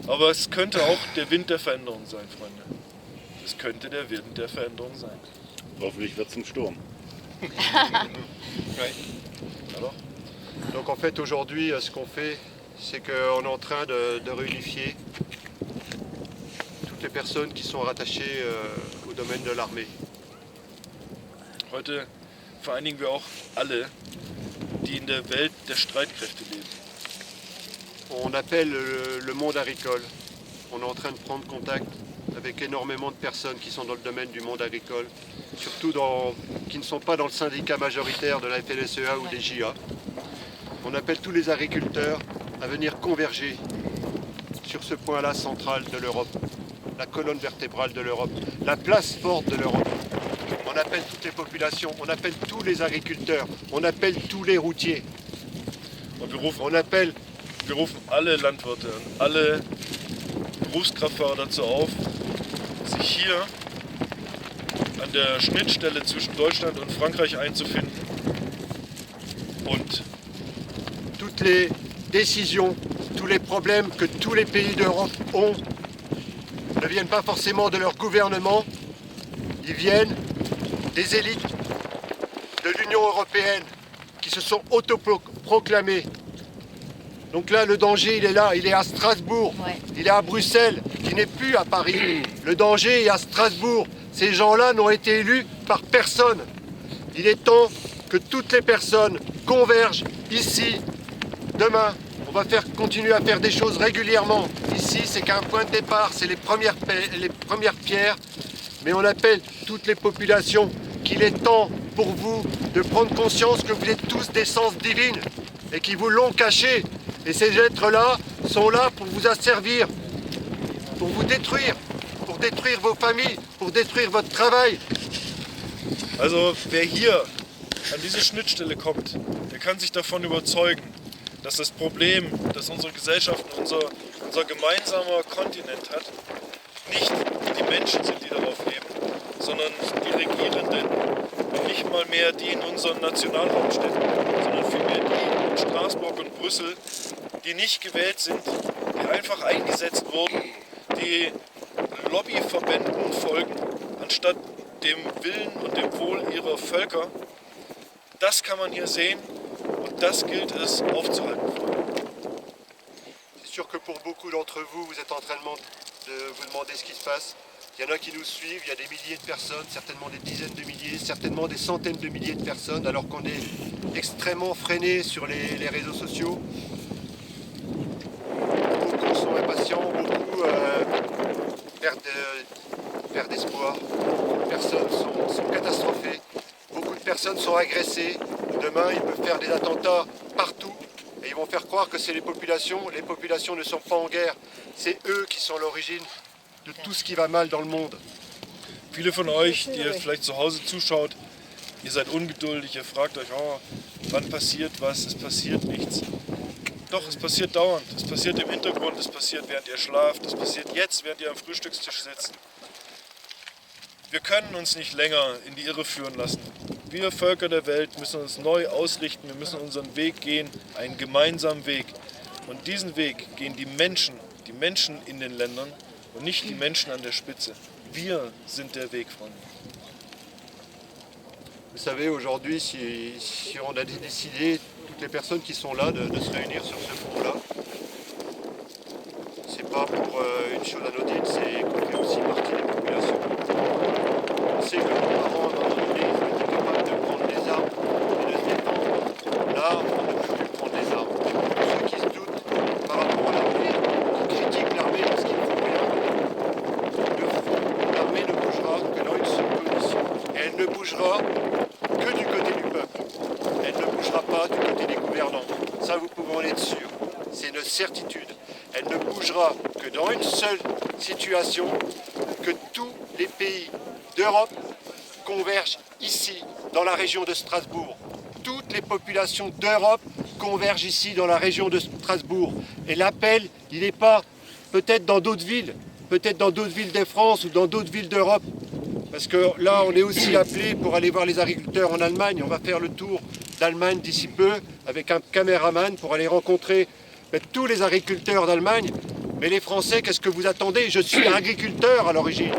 Aber es könnte auch der Wind der Veränderung sein, Freunde. Es könnte der Wind der Veränderung sein. Hoffentlich wird es ein Sturm. Ouais. Alors? Donc en fait aujourd'hui ce qu'on fait c'est qu'on est en train de réunifier toutes les personnes qui sont rattachées au domaine de l'armée. Heute vereinigen wir auch alle, die in der Welt der Streitkräfte leben. On appelle le monde agricole. On est en train de prendre contact avec énormément de personnes qui sont dans le domaine du monde agricole, surtout qui ne sont pas dans le syndicat majoritaire de la FNSEA ou des JA. On appelle tous les agriculteurs à venir converger sur ce point-là central de l'Europe, la colonne vertébrale de l'Europe, la place forte de l'Europe. On appelle toutes les populations, on appelle tous les agriculteurs, on appelle tous les routiers. Und wir rufen alle Landwirte und alle Berufskraftfahrer dazu auf, sich hier an der Schnittstelle zwischen Deutschland und Frankreich einzufinden und toutes les décisions, tous les problèmes que tous les pays d'Europe ont ne viennent pas forcément de leur gouvernement, ils viennent des élites de l'Union européenne qui se sont autoproclamées. Donc là, le danger, il est là, il est à Strasbourg, Ouais. il est à Bruxelles, il n'est plus à Paris. Le danger est à Strasbourg. Ces gens-là n'ont été élus par personne. Il est temps que toutes les personnes convergent ici. Demain, on va continuer à faire des choses régulièrement. Ici, c'est qu'un point de départ, c'est les premières pierres. Mais on appelle toutes les populations qu'il est temps pour vous de prendre conscience que vous êtes tous d'essence divine et qui vous l'ont caché. Et ces êtres-là sont là pour vous asservir, pour vous détruire, pour détruire vos familles, pour détruire votre travail. also wer hier an diese Schnittstelle kommt, der kann sich davon überzeugen, dass das Problem, das unsere Gesellschaft, unser gemeinsamer Kontinent hat, nicht die Menschen sind, die darauf leben, sondern die Regierenden und nicht mal mehr die in unseren Nationalhauptstädten, sondern vielmehr die in Straßburg und Brüssel, die nicht gewählt sind, die einfach eingesetzt wurden, die Lobbyverbänden folgen, anstatt dem Willen und dem Wohl ihrer Völker. Das kann man hier sehen und das gilt es aufzuhalten. C'est sûr que pour beaucoup d'entre vous, vous êtes en train de vous demander ce qui se passe. Il y en a qui nous suivent, il y a des milliers de personnes, certainement des dizaines de milliers, certainement des centaines de milliers de personnes, alors qu'on est extrêmement freiné sur les réseaux sociaux. Beaucoup sont impatients, beaucoup perdent espoir. Personnes sont catastrophées, beaucoup de personnes sont agressées. Demain, ils peuvent faire des attentats partout et ils vont faire croire que c'est les populations. Les populations ne sont pas en guerre, c'est eux qui sont l'origine de tout ce qui va mal dans le monde. Viele von euch, die ihr vielleicht zu Hause zuschaut, ihr seid ungeduldig, ihr fragt euch, oh, wann passiert was, es passiert nichts. Doch, es passiert dauernd, es passiert im Hintergrund, es passiert während ihr schlaft, es passiert jetzt, während ihr am Frühstückstisch sitzt. Wir können uns nicht länger in die Irre führen lassen. Wir Völker der Welt müssen uns neu ausrichten, wir müssen unseren Weg gehen, einen gemeinsamen Weg. Und diesen Weg gehen die Menschen in den Ländern und nicht die Menschen an der Spitze. Wir sind der Weg, Freunde. Vous savez, aujourd'hui, si on a décidé, toutes les personnes qui sont là, de se réunir sur ce pont-là, c'est pas pour une chose anodine, c'est qu'on fait aussi partie des populations. On sait que nos parents, à un moment donné, ils ont été capables de prendre les armes et de se défendre. Là, on ne peut plus prendre les armes. Pour ceux qui se doutent par rapport à l'armée, qui critiquent l'armée parce qu'ils ne font rien, l'armée ne bougera que dans une seule condition. Et elle ne bougera que du côté du peuple. Elle ne bougera pas du côté des gouvernants. Ça, vous pouvez en être sûr. C'est une certitude. Elle ne bougera que dans une seule situation, que tous les pays d'Europe convergent ici, dans la région de Strasbourg. Toutes les populations d'Europe convergent ici, dans la région de Strasbourg. Et l'appel, il n'est pas peut-être dans d'autres villes de France ou dans d'autres villes d'Europe. Parce que là, on est aussi appelé pour aller voir les agriculteurs en Allemagne. On va faire le tour d'Allemagne d'ici peu avec un caméraman pour aller rencontrer tous les agriculteurs d'Allemagne Mais les Français, qu'est-ce que vous attendez? Je suis agriculteur à l'origine.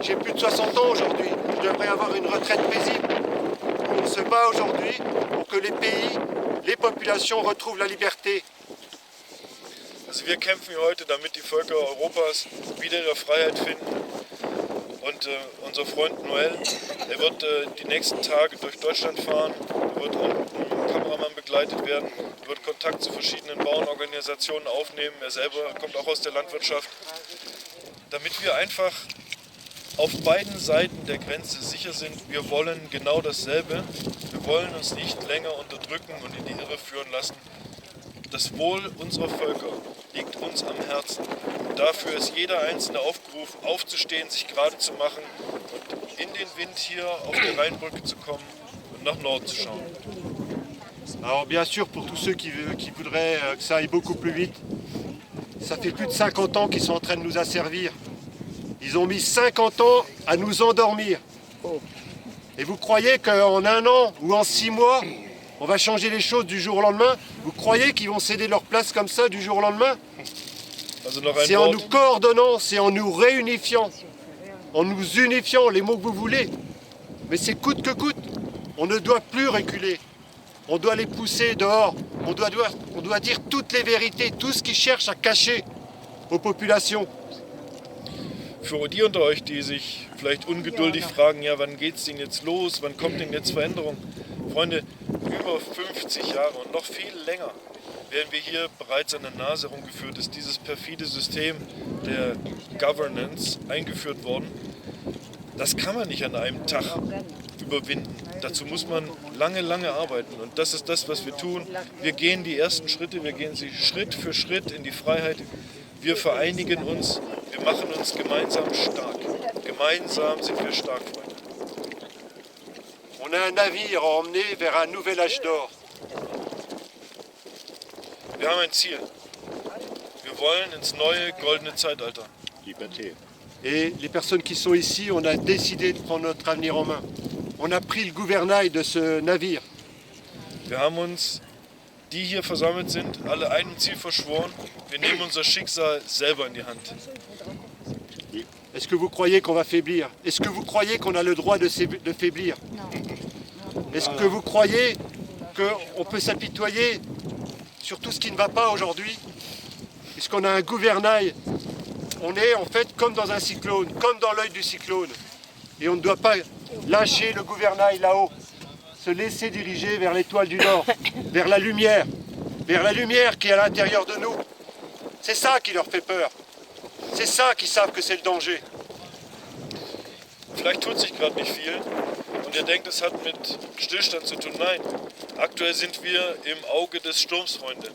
J'ai plus de 60 ans aujourd'hui. Je devrais avoir une retraite paisible. On se bat aujourd'hui pour que les pays, les populations retrouvent la liberté. Also wir kämpfen hier heute, damit die Völker Europas wieder ihre Freiheit finden. Und unser Freund Noel, der wird die nächsten Tage durch Deutschland fahren, er wird auch mit einem Kameramann begleitet werden, er wird Kontakt zu verschiedenen Bauernorganisationen aufnehmen, er selber kommt auch aus der Landwirtschaft, damit wir einfach auf beiden Seiten der Grenze sicher sind, wir wollen genau dasselbe, wir wollen uns nicht länger unterdrücken und in die Irre führen lassen. Das Wohl unserer Völker liegt uns am Herzen. Und dafür ist jeder Einzelne aufgerufen, aufzustehen, sich gerade zu machen und in den Wind hier auf der Rheinbrücke zu kommen und nach Norden zu schauen. Alors bien sûr, pour tous ceux qui voudraient que ça aille beaucoup plus vite, ça fait plus de 50 ans qu'ils sont en train de nous asservir. Ils ont mis 50 ans à nous endormir. Et vous croyez qu'en 1 an ou en 6 mois, on va changer les choses du jour au lendemain? Vous croyez qu'ils vont céder leur place comme ça du jour au lendemain? Also noch ein C'est en Wort. nous coordonnant, c'est en nous réunifiant, en nous unifiant, les mots que vous voulez. Mais c'est coûte que coûte. On ne doit plus reculer. On doit les pousser dehors. On doit dire toutes les vérités, tout ce qu'ils cherchent à cacher aux populations. Für die unter euch, die sich vielleicht ungeduldig fragen, ja, wann geht's denn jetzt los, wann kommt denn jetzt Veränderung? Freunde, über 50 Jahre und noch viel länger werden wir hier bereits an der Nase herumgeführt, ist dieses perfide System der Governance eingeführt worden. Das kann man nicht an einem Tag überwinden. Dazu muss man lange, lange arbeiten. Und das ist das, was wir tun. Wir gehen die ersten Schritte, wir gehen sie Schritt für Schritt in die Freiheit. Wir vereinigen uns, wir machen uns gemeinsam stark. Gemeinsam sind wir stark, Freunde. On a un navire à emmener vers un nouvel âge d'or. Wir haben ein Ziel. Wir wollen ins neue goldene Zeitalter. Liberté. Et les personnes qui sont ici, on a décidé de prendre notre avenir en main. On a pris le gouvernail de ce navire. Wir haben uns, die hier versammelt sind, alle einem Ziel verschworen. Wir nehmen unser Schicksal selber in die Hand. Est-ce que vous croyez qu'on va faiblir? Est-ce que vous croyez qu'on a le droit de faiblir? Est-ce que vous croyez qu'on peut s'apitoyer sur tout ce qui ne va pas aujourd'hui? Puisqu'on a un gouvernail, on est en fait comme dans un cyclone, comme dans l'œil du cyclone. Et on ne doit pas lâcher le gouvernail là-haut, se laisser diriger vers l'étoile du Nord, vers la lumière qui est à l'intérieur de nous. C'est ça qui leur fait peur. C'est ça qui savent que c'est le danger. Vielleicht tut sich gerade nicht viel und ihr denkt, es hat mit Stillstand zu tun. Nein, aktuell sind wir im Auge des Sturms, Freunde.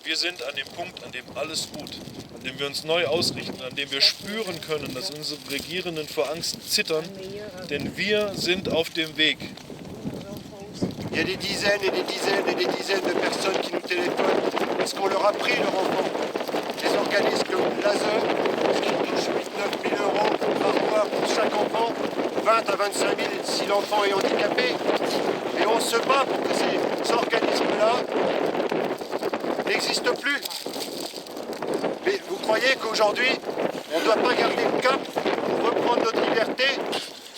Wir sind an dem Punkt, an dem alles ruht, an dem wir uns neu ausrichten, an dem wir spüren können, dass unsere Regierenden vor Angst zittern, denn wir sind auf dem Weg. Il y a des dizaines et des dizaines et des dizaines de personnes qui nous téléphonent parce qu'on leur a pris leur enfant. Des organismes comme l'ASE, qui touchent 8-9 000 euros par mois pour chaque enfant, 20 à 25 000 si l'enfant est handicapé. Et on se bat pour que ces organismes-là n'existent plus. Mais vous croyez qu'aujourd'hui, on ne doit pas garder le cap pour reprendre notre liberté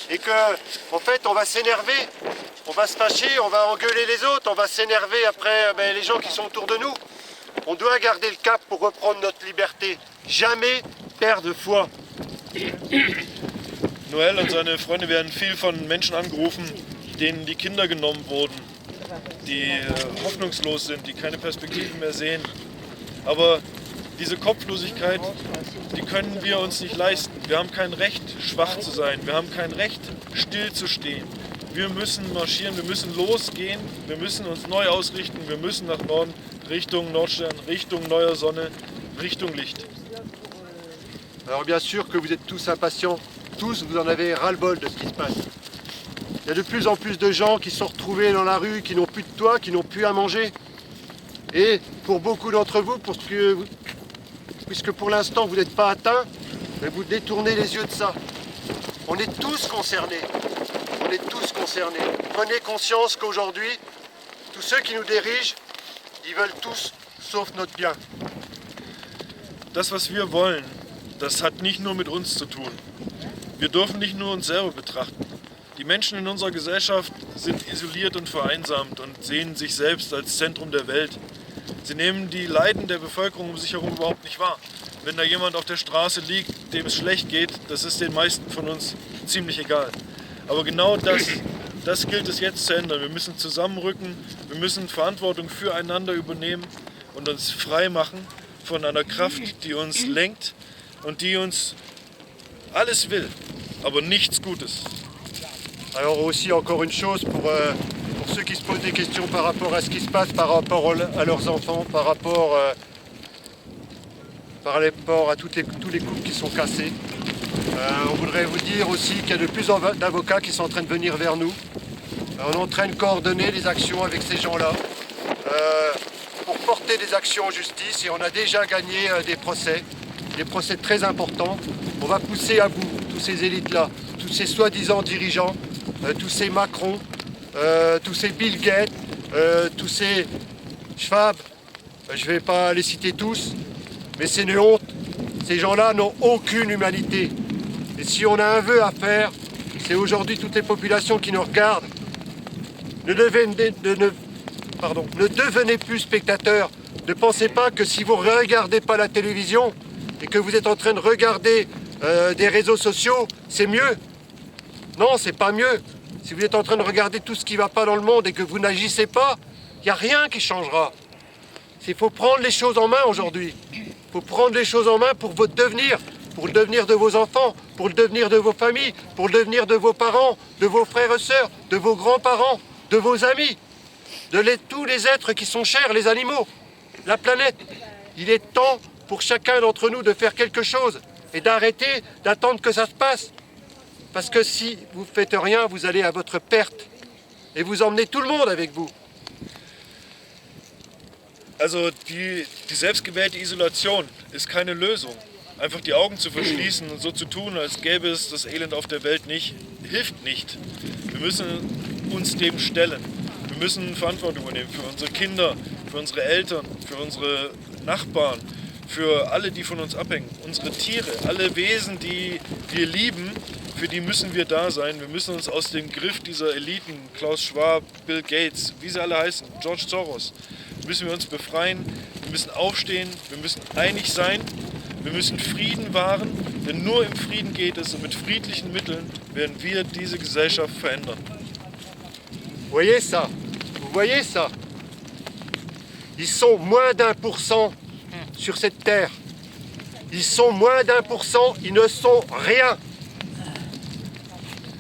et qu'en fait, on va s'énerver, on va se fâcher, on va engueuler les autres, on va s'énerver après les gens qui sont autour de nous. On doit garder le cap pour reprendre notre liberté. Jamais perdre foi. Noel und seine Freunde werden viel von Menschen angerufen, denen die Kinder genommen wurden, die hoffnungslos sind, die keine Perspektiven mehr sehen. Aber diese Kopflosigkeit, die können wir uns nicht leisten. Wir haben kein Recht, schwach zu sein. Wir haben kein Recht, still zu stehen. Wir müssen marschieren, wir müssen losgehen, wir müssen uns neu ausrichten, wir müssen nach Norden, Richtung Nordstern, Richtung neuer Sonne, Richtung Licht. Alors bien sûr que vous êtes tous impatients, tous vous en avez ras-le-bol de ce qui se passe. Il y a de plus en plus de gens qui sont retrouvés dans la rue, qui n'ont plus de toit, qui n'ont plus à manger. Et pour beaucoup d'entre vous, puisque pour l'instant vous n'êtes pas atteints, mais vous détournez les yeux de ça. On est tous concernés. On est tous concernés. Prenez conscience qu'aujourd'hui, tous ceux qui nous dirigent, ils veulent tous sauf notre bien. das, was wir wollen, das hat nicht nur mit uns zu tun. Wir dürfen nicht nur uns selber betrachten. Die Menschen in unserer Gesellschaft sind isoliert und vereinsamt und sehen sich selbst als Zentrum der Welt. Sie nehmen die Leiden der Bevölkerung um sich herum überhaupt nicht wahr. Wenn da jemand auf der Straße liegt, dem es schlecht geht, das ist den meisten von uns ziemlich egal. Aber genau das gilt es jetzt zu ändern. Wir müssen zusammenrücken, wir müssen Verantwortung füreinander übernehmen und uns frei machen von einer Kraft, die uns lenkt und die uns alles will, aber nichts Gutes. Alors aussi encore une chose pour ceux qui se posent des questions par rapport à ce qui se passe, par rapport à leurs enfants, par rapport à tous les couples qui sont cassés. On voudrait vous dire aussi qu'il y a de plus en plus d'avocats qui sont en train de venir vers nous. On est en train de coordonner les actions avec ces gens-là pour porter des actions en justice et on a déjà gagné des procès très importants. On va pousser à bout tous ces élites-là, tous ces soi-disant dirigeants, tous ces Macron, tous ces Bill Gates, tous ces Schwab, je ne vais pas les citer tous, mais c'est une honte. Ces gens-là n'ont aucune humanité. Et si on a un vœu à faire, c'est aujourd'hui toutes les populations qui nous regardent. Ne devenez plus spectateurs. Ne pensez pas que si vous ne regardez pas la télévision et que vous êtes en train de regarder des réseaux sociaux, c'est mieux. Non, c'est pas mieux. Si vous êtes en train de regarder tout ce qui ne va pas dans le monde et que vous n'agissez pas, il n'y a rien qui changera. Il faut prendre les choses en main aujourd'hui. Il faut prendre les choses en main pour votre devenir, pour le devenir de vos enfants, pour le devenir de vos familles, pour le devenir de vos parents, de vos frères et sœurs, de vos grands-parents, de vos amis, tous les êtres qui sont chers, les animaux, la planète. Il est temps pour chacun d'entre nous de faire quelque chose et d'arrêter d'attendre que ça se passe. Parce que si vous ne faites rien, vous allez à votre perte et vous emmenez tout le monde avec vous. Also die selbstgewählte Isolation ist keine Lösung. Einfach die Augen zu verschließen und so zu tun, als gäbe es das Elend auf der Welt nicht, hilft nicht. Wir müssen uns dem stellen. Wir müssen Verantwortung übernehmen für unsere Kinder, für unsere Eltern, für unsere Nachbarn, für alle, die von uns abhängen. Unsere Tiere, alle Wesen, die wir lieben, für die müssen wir da sein. Wir müssen uns aus dem Griff dieser Eliten, Klaus Schwab, Bill Gates, wie sie alle heißen, George Soros, müssen wir uns befreien. Wir müssen aufstehen, wir müssen einig sein. Wir müssen Frieden wahren, denn nur im Frieden geht es und mit friedlichen Mitteln werden wir diese Gesellschaft verändern. Voyez ça? Vous voyez ça? Ils sont moins d'1% sur cette terre. Ils sont moins d'1%, ils ne sont rien.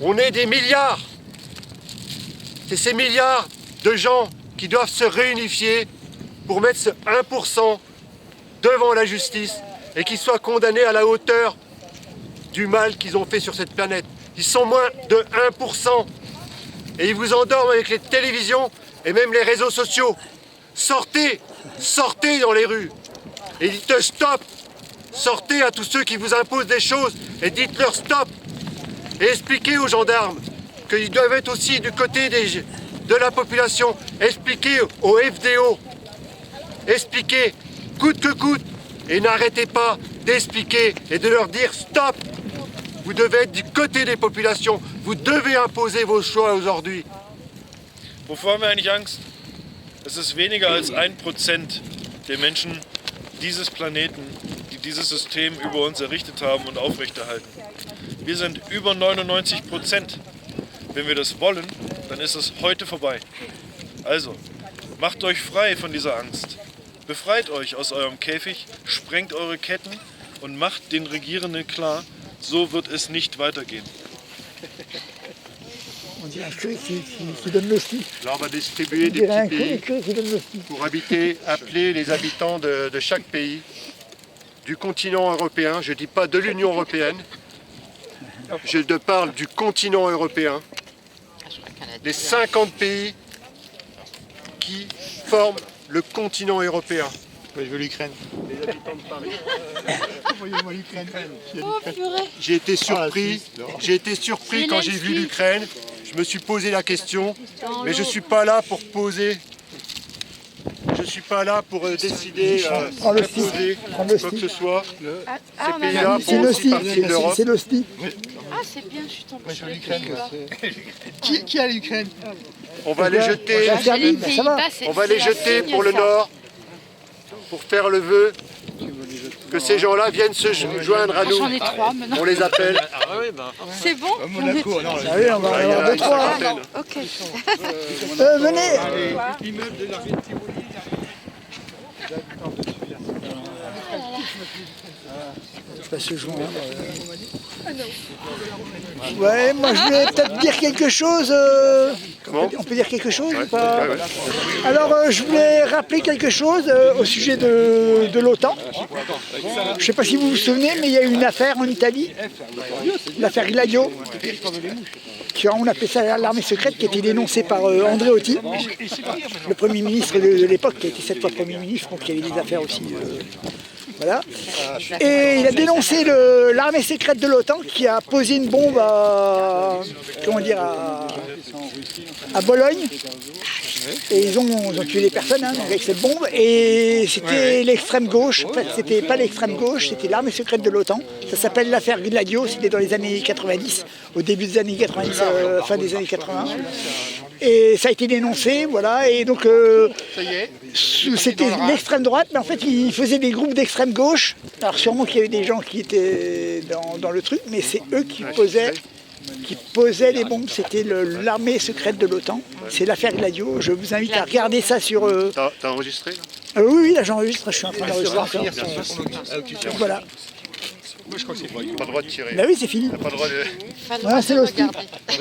On est des milliards. C'est ces milliards de gens qui doivent se réunifier pour mettre ce 1% devant la justice et qu'ils soient condamnés à la hauteur du mal qu'ils ont fait sur cette planète. Ils sont moins de 1%. Et ils vous endorment avec les télévisions et même les réseaux sociaux. Sortez, sortez dans les rues. Et dites stop. Sortez à tous ceux qui vous imposent des choses et dites-leur stop. Et expliquez aux gendarmes qu'ils doivent être aussi du côté de la population. Expliquez aux FDO. Expliquez coûte que coûte. Et n'arrêtez pas d'expliquer et de leur dire stop. Vous devez être du côté des populations. Vous devez imposer vos choix aujourd'hui. Wovor haben wir eigentlich Angst? Es ist weniger als 1% der Menschen dieses Planeten, die dieses System über uns errichtet haben und aufrechterhalten. Wir sind über 99%. Wenn wir das wollen, dann ist es heute vorbei. Also, macht euch frei von dieser Angst. Befreit euch aus eurem Käfig, sprengt eure Ketten und macht den Regierenden klar, so wird es nicht weitergehen. Là, on va distribuer des petits pays pour appeler les habitants de chaque pays, du continent européen. Je ne dis pas de l'Union européenne, je te parle du continent européen. Les 50 pays qui forment le continent européen. Je veux l'Ukraine. Les habitants de Paris. Envoyez-moi l'Ukraine. Oh purée. J'ai été surpris quand j'ai vu l'Ukraine. Je me suis posé la question, mais je ne suis pas là pour poser. Je ne suis pas là pour décider, Prends le imposer Prends le quoi que style. ce soit. Ah, Ces pays-là C'est font le aussi style, partie de l'Europe. c'est le style. Ah, c'est bien, je suis tombée sur les l'Ukraine, Pays-Bas. Qui a l'Ukraine? On va les jeter, La Serbie, Les ben, ça va. Pays-Bas, c'est on va les c'est la jeter Signe, pour le ça. Nord, pour faire le vœu que ces gens-là viennent se joindre à nous. J'en ai 3 maintenant. On les appelle. C'est bon? Ah oui, on va Il y a avoir deux, une trois. cinquantaine. Ok. Venez. Ça se joint. Ouais, moi je voulais peut-être dire quelque chose. Comment? On peut dire quelque chose ou pas? Ouais, ouais. Alors, je voulais rappeler quelque chose au sujet de l'OTAN. Je ne sais pas si vous vous souvenez, mais il y a eu une affaire en Italie, l'affaire Gladio, on appelait ça l'armée secrète, qui a été dénoncée par Andreotti, le Premier ministre de l'époque, qui a été 7 fois Premier ministre, donc il y avait des affaires aussi. Voilà. Et il a dénoncé l'armée secrète de l'OTAN qui a posé une bombe à Bologne. Et ils ont tué les personnes avec cette bombe. Et c'était l'extrême gauche. En fait, c'était pas l'extrême gauche, c'était l'armée secrète de l'OTAN. Ça s'appelle l'affaire Gladio. C'était dans les années 90, au début des années 90, fin des années 80. Et ça a été dénoncé, voilà. Et donc c'était l'extrême droite, mais en fait ils faisaient des groupes d'extrême gauche. Alors sûrement qu'il y avait des gens qui étaient dans le truc, mais c'est eux qui posaient les bombes. C'était l'armée secrète de l'OTAN. C'est l'affaire Gladio. Je vous invite à regarder ça sur. T'as enregistré là? Oui, là j'enregistre. Je suis en train d'enregistrer encore. Voilà. Pas le droit de tirer. Bah oui, c'est fini. Pas le droit de... Pas le Voilà, droit c'est de le style. regarder. Pas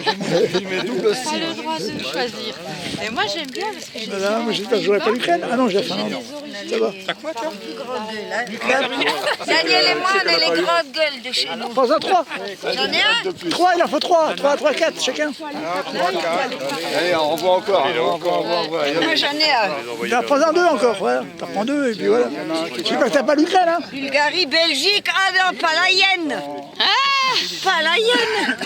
le droit de choisir. Et moi j'aime bien parce que j'ai Voilà, moi j'espère que j'aurai pas l'Ukraine. Ah non, j'ai la Finlande. Ça va. Daniel et moi, on est les grandes gueules de chez nous. Prends-en 3. J'en ai un. 3, il en faut 3. 4 chacun. Allez, on revoit encore. Moi, j'en ai un. T'en prends-en 2 encore. Voilà. T'en prends 2 et puis voilà. Je sais pas que t'as pas l'Ukraine, hein. Bulgarie, Belgique, ah non, pas la hyène. Pas la hyène.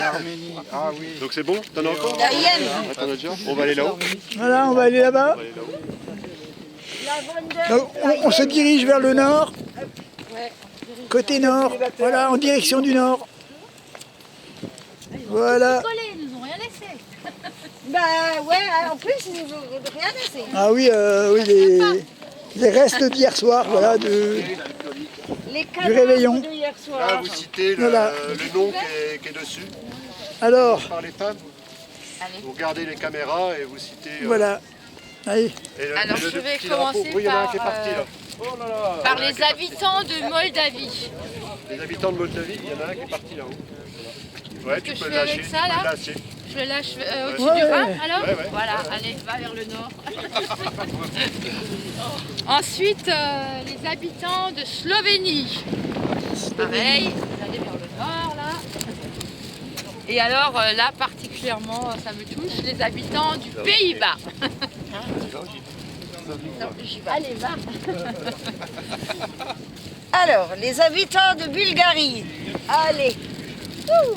Donc c'est bon? T'en as encore? La hyène. Attends, déjà. On va aller là-haut. Voilà, on va aller là-bas. Donc, on se dirige vers le nord. Côté nord. Voilà, en direction du nord. Voilà. Ils nous ont rien laissé. Bah ouais, en plus, ils nous ont rien laissé. Ah oui, oui, les restes d'hier soir, voilà, Les réveillon. cadavres de hier Là, soir. vous citez Voilà. le nom qui est dessus Alors, par les femmes. Vous regardez les caméras et vous citez... voilà. Allez. Alors, et le je vais petit drapeau. commencer Oui, il y en a un par, qui est parti là. Par les habitants de Moldavie. Les habitants de Moldavie, il y en a un qui est parti là-haut. Ouais, tu que je peux fais avec lâcher. ça, tu peux là lâcher. Je le lâche au-dessus Ouais. du Rhin, alors Ouais, ouais. Voilà, allez, va vers le nord. Ensuite, les habitants de Slovénie. Pareil, vous allez vers le nord, là. Et alors, là, particulièrement, ça me touche, les habitants du Pays-Bas. Allez, va. Alors, les habitants de Bulgarie. Allez. Ouh.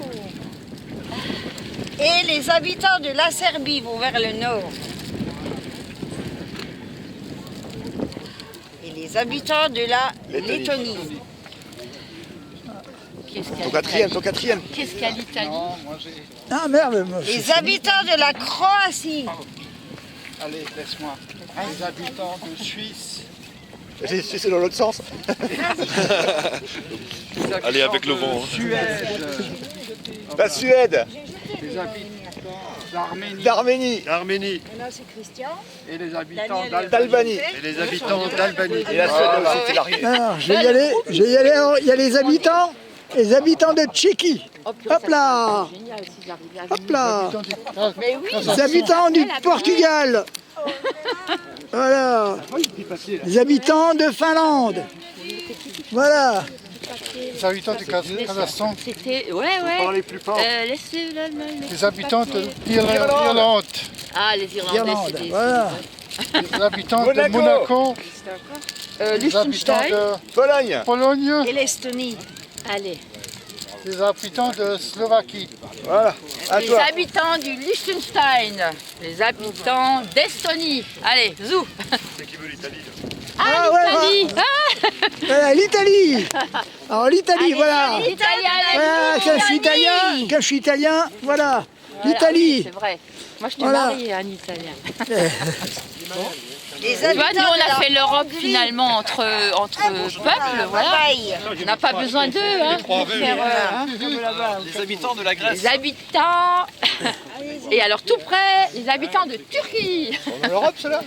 Et les habitants de la Serbie vont vers le nord. Et les habitants de la Lettonie. Ton quatrième. Qu'est-ce qu'il y a l'Italie? Ah merde, moi, Les habitants de la Croatie. Allez, laisse-moi. Les habitants de Suisse. C'est dans l'autre sens. Allez avec le vent. La Suède. Les habitants d'Arménie D'Arménie. Arménie Là, c'est Christian. et les habitants Daniel. D'Albanie. et les habitants d'Albanie. Et la Suède aussi, c'est largué. alors, je vais y aller. Alors, il y a les habitants de Tchéquie. Hop là. Génial si j'arrivais à Hop là. Mais oui. Les habitants du Portugal. Voilà. Les habitants de Finlande. Voilà. Les habitants du Kazakhstan. C'était... Ouais, Parlez plus fort. Laissez l'Allemagne. Les habitants de l'Irlande. Ah, les Irlandais, Irlande. c'est des... Voilà. Les habitants de Monaco. Monaco. Les habitants Liechtenstein. de Pologne. Pologne. Et l'Estonie. Allez. les habitants de Slovaquie. Voilà, à Les toi. habitants du Liechtenstein, les habitants d'Estonie. Allez, zou. C'est qui veut l'Italie là? Ah, ouais, l'Italie. Voilà, l'Italie. Alors l'Italie, voilà. L'Italie, Voilà, comme je suis italien, voilà. L'Italie. C'est vrai. Moi, je t'ai Voilà. marié un Italien. Les Tu vois, nous, habitants on de a la fait l'Europe finalement entre peuples, voilà. Bavaille. On n'a pas besoin d'eux, hein, pour faire, Les habitants de la Grèce. les habitants. Et alors tout près, les habitants de Turquie. En Europe, cela?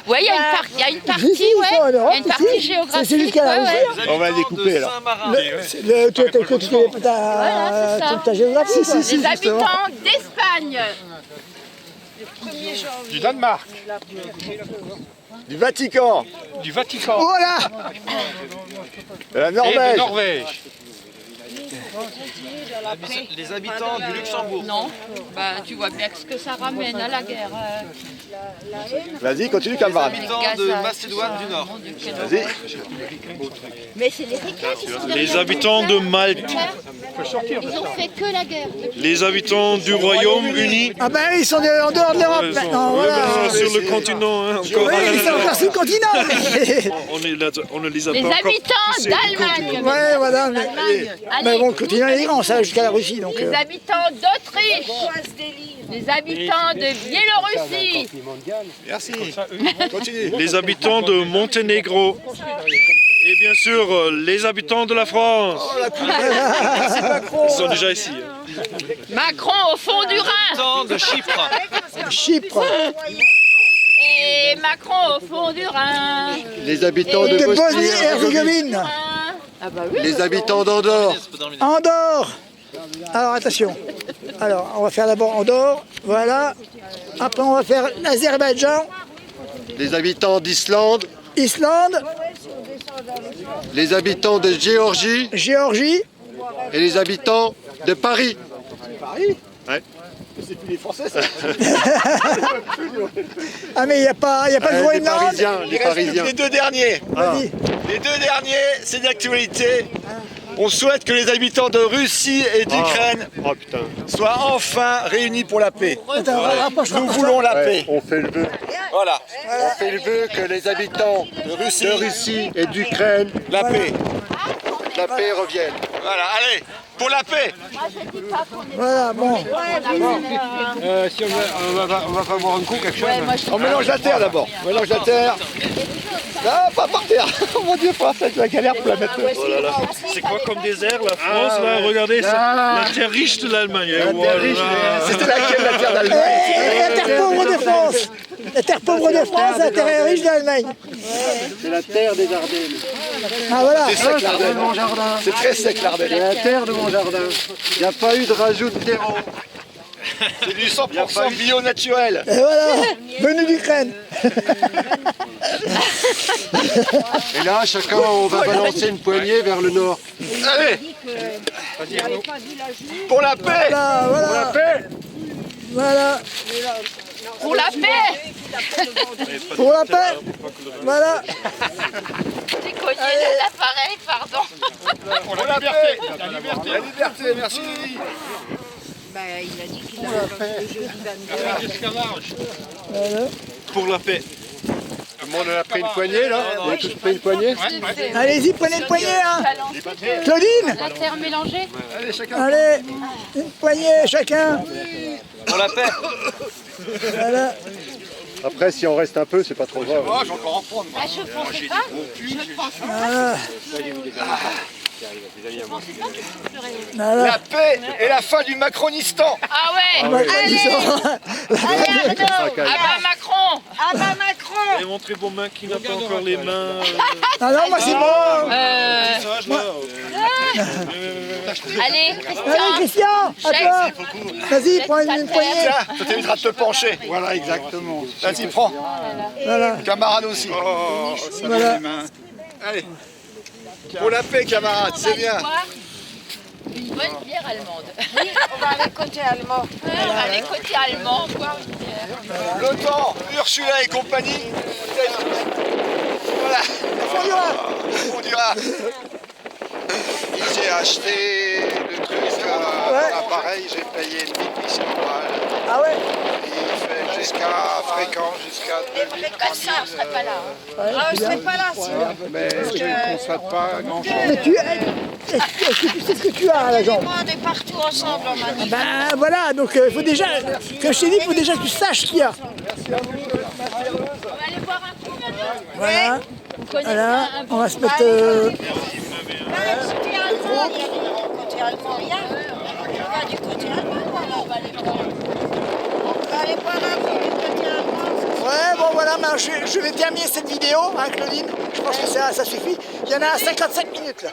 Ouais, il y a une partie, Si, si, ouais. ils sont en Il y Europe, a une partie si. géographique. C'est jusqu'à la ouais, Russie. ouais. Les On va les habitants couper, de là. Saint-Marin. Voilà, c'est ça. ta géographie. Les habitants d'Espagne. Du Danemark. Du Vatican. Du Vatican Voilà. De la et de Norvège. Norvège. Les habitants du Luxembourg. Non, bah tu vois bien ce que ça ramène à la guerre. Vas-y, continue, Les camarade. habitants de Macédoine du Nord. Vas-y. Mais c'est les ricains qui sont Les habitants de Malte, Ils ont fait que la guerre. les habitants du Royaume-Uni, Ah ben ils sont en dehors de l'Europe maintenant, Ouais, voilà. ben, sur le continent, hein, encore. Oui, ils sont encore sur le continent. On ne les a Les pas encore. habitants d'Allemagne. Ouais, voilà. Mais Allez, bon, le continent est grand, ça, jusqu'à la Russie. Donc, les habitants d'Autriche. Les habitants de Biélorussie. Merci. Continue. Les habitants de Monténégro. Et bien sûr, les habitants de la France. Ils sont déjà ici. hein. Macron au fond du Rhin. Habitants de Chypre. Chypre, Et Macron au fond du Rhin. Les habitants de de Bosnie-Herzégovine, Ah bah oui. Les habitants d'Andorre. Andorre. Alors attention. Alors, on va faire d'abord Andorre, voilà. Après, on va faire l'Azerbaïdjan, Les habitants d'Islande. Islande, Les habitants de Géorgie. Géorgie. Et les habitants de Paris. C'est plus les Français, ça. Ah mais il n'y a pas le Les Groenland. Parisiens. Les Parisiens. Les deux derniers. Vas-y. Les deux derniers, c'est d'actualité. On souhaite que les habitants de Russie et d'Ukraine Oh putain. soient enfin réunis pour la paix. Attends, rapproche-toi. Nous voulons la paix. On fait le vœu. Voilà. On fait le vœu que les habitants De Russie, de Russie et d'Ukraine, la paix. la paix revienne. Voilà, allez, pour la paix. Voilà, bon. Si on va pas boire un coup, quelque chose. Ouais, moi, je- On mélange la terre d'abord. On mélange la terre. Non, pas par terre. Oh mon Dieu, faut faire de la galère pour la mettre. Oh là là. C'est quoi comme désert la France là? Regardez, c'est la terre riche de l'Allemagne. La terre riche, mais C'était laquelle la terre Et d'Allemagne? la terre pauvre de France. La terre pauvre de France, la terre riche d'Allemagne. C'est la terre des Ardennes. Ah voilà. C'est sec C'est l'Ardenne. mon jardin. C'est très sec l'Ardenne. C'est la terre de mon jardin. Il n'y a pas eu de rajout de terreau. C'est du 100% bio naturel. Et voilà. Venu d'Ukraine. Et là, chacun, on va balancer une poignée vers le nord. Allez. Pour la paix. Voilà, Pour la voilà. paix. Voilà. Pour la paix. Pour la paix. Voilà. J'ai cogné l'appareil, pardon. Pour la liberté. La liberté. La liberté, merci. Pour la paix. Tout le monde en a pris une poignée, là? Vous avez tous pris une poignée? Allez-y, prenez une poignée, hein. Claudine. La terre mélangée. Allez, une poignée chacun. Pour la paix. Voilà. Après, si on reste un peu, c'est pas trop grave. Oh, je vais encore en prendre. Ah, je pensais pas. Je pensais Voilà. La Voilà. paix et la fin du macronistan. Ah ouais. Allez, Arnaud. Ah bah Macron. Ah bah Macron. Et montrez vos mains qui n'a pas encore les mains. Ah non, moi c'est bon. Sage, là. Allez, Allez, Christian. Christian, à toi. Vas-y, prends une poignée. Tiens, ça t'évitera de te pencher. Voilà, exactement. Vas-y, prends. Voilà. Camarade aussi. Voilà. Allez. Pour la paix, camarade, c'est bien. Boire une bonne bière allemande. On va aller côté allemand. Allez, côté allemand, boire une bière. L'OTAN, Ursula et compagnie. Voilà. On dira. J'ai acheté pareil, j'ai payé 1800 balles. Ah ouais? Il fait jusqu'à fréquent, jusqu'à 2000, Ça, on serait pas là. Hein. Ouais, Ah, c'est je serais bien. pas là sinon. mais je ne constate pas grand-chose. Mais est-ce que tu sais ce que tu as à la jambe? On est partout ensemble en manif. Ben voilà, donc il faut déjà, comme je t'ai dit, il faut déjà que tu saches ce qu'il y a. On va aller boire un coup maintenant. Voilà, Vous connaissez voilà, un on va se mettre... Côté allemand, il y a du côté allemand, il y a. On va du côté allemand, on va aller boire. On va aller boire un coup du côté allemand. Ouais, bon voilà, ben, je vais terminer cette vidéo, hein, Claudine. Je pense que ça suffit. Il y en a 55 minutes là.